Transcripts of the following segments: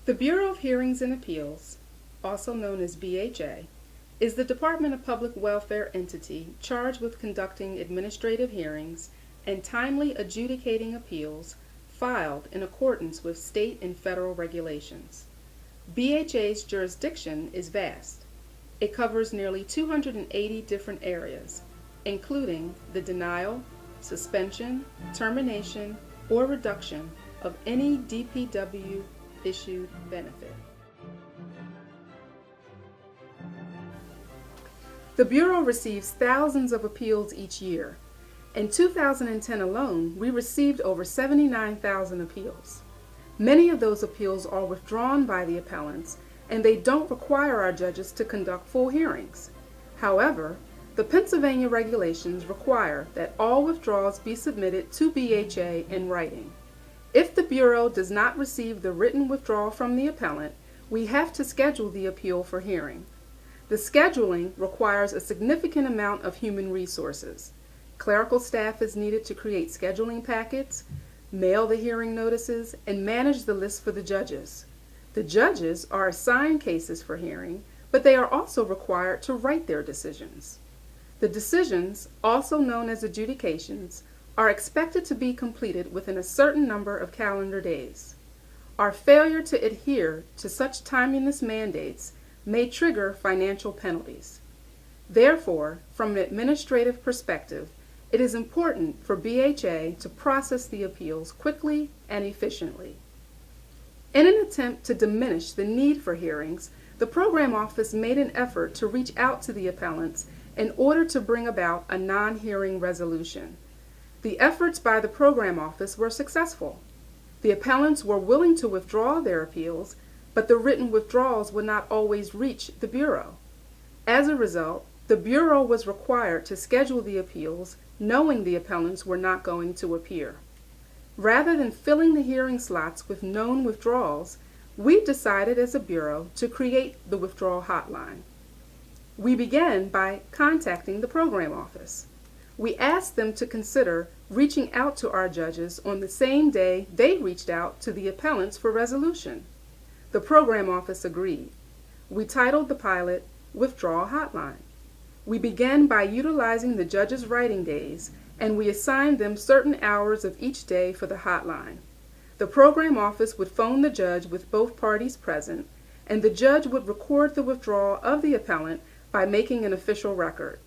The Bureau of Hearings and Appeals, also known as BHA, is the Department of Public Welfare entity charged with conducting administrative hearings and timely adjudicating appeals filed in accordance with state and federal regulations. BHA's jurisdiction is vast. It covers nearly 280 different areas, including the denial, suspension, termination, or reduction of any DPW-issued benefit. The Bureau receives thousands of appeals each year. In 2010 alone, we received over 79,000 appeals. Many of those appeals are withdrawn by the appellants, and they don't require our judges to conduct full hearings. However, the Pennsylvania regulations require that all withdrawals be submitted to BHA in writing. If the Bureau does not receive the written withdrawal from the appellant, we have to schedule the appeal for hearing. The scheduling requires a significant amount of human resources. Clerical staff is needed to create scheduling packets, mail the hearing notices, and manage the list for the judges. The judges are assigned cases for hearing, but they are also required to write their decisions. The decisions, also known as adjudications, are expected to be completed within a certain number of calendar days. Our failure to adhere to such timeliness mandates may trigger financial penalties. Therefore, from an administrative perspective, it is important for BHA to process the appeals quickly and efficiently. In an attempt to diminish the need for hearings, the Program Office made an effort to reach out to the appellants in order to bring about a non-hearing resolution. The efforts by the Program Office were successful. The appellants were willing to withdraw their appeals, but the written withdrawals would not always reach the Bureau. As a result, the Bureau was required to schedule the appeals knowing the appellants were not going to appear. Rather than filling the hearing slots with known withdrawals, we decided as a Bureau to create the Withdrawal Hotline. We began by contacting the Program Office. We asked them to consider reaching out to our judges on the same day they reached out to the appellants for resolution. The Program Office agreed. We titled the pilot Withdrawal Hotline. We began by utilizing the judges' writing days, and we assigned them certain hours of each day for the hotline. The Program Office would phone the judge with both parties present, and the judge would record the withdrawal of the appellant by making an official record.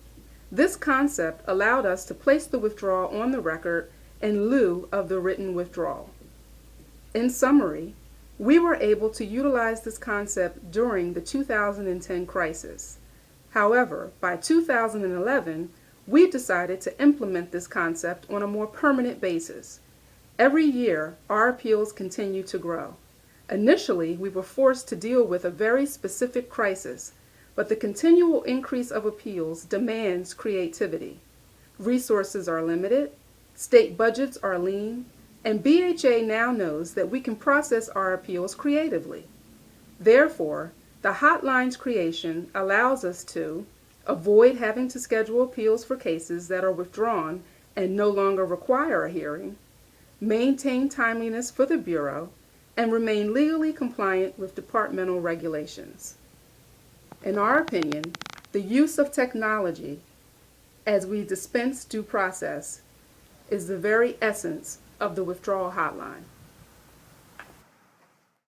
This concept allowed us to place the withdrawal on the record in lieu of the written withdrawal. In summary, we were able to utilize this concept during the 2010 crisis. However, by 2011, we decided to implement this concept on a more permanent basis. Every year, our appeals continue to grow. Initially, we were forced to deal with a very specific crisis, but the continual increase of appeals demands creativity. Resources are limited, state budgets are lean, and BHA now knows that we can process our appeals creatively. Therefore, the hotline's creation allows us to avoid having to schedule appeals for cases that are withdrawn and no longer require a hearing, maintain timeliness for the Bureau, and remain legally compliant with departmental regulations. In our opinion, the use of technology as we dispense due process is the very essence of the Withdrawal Hotline.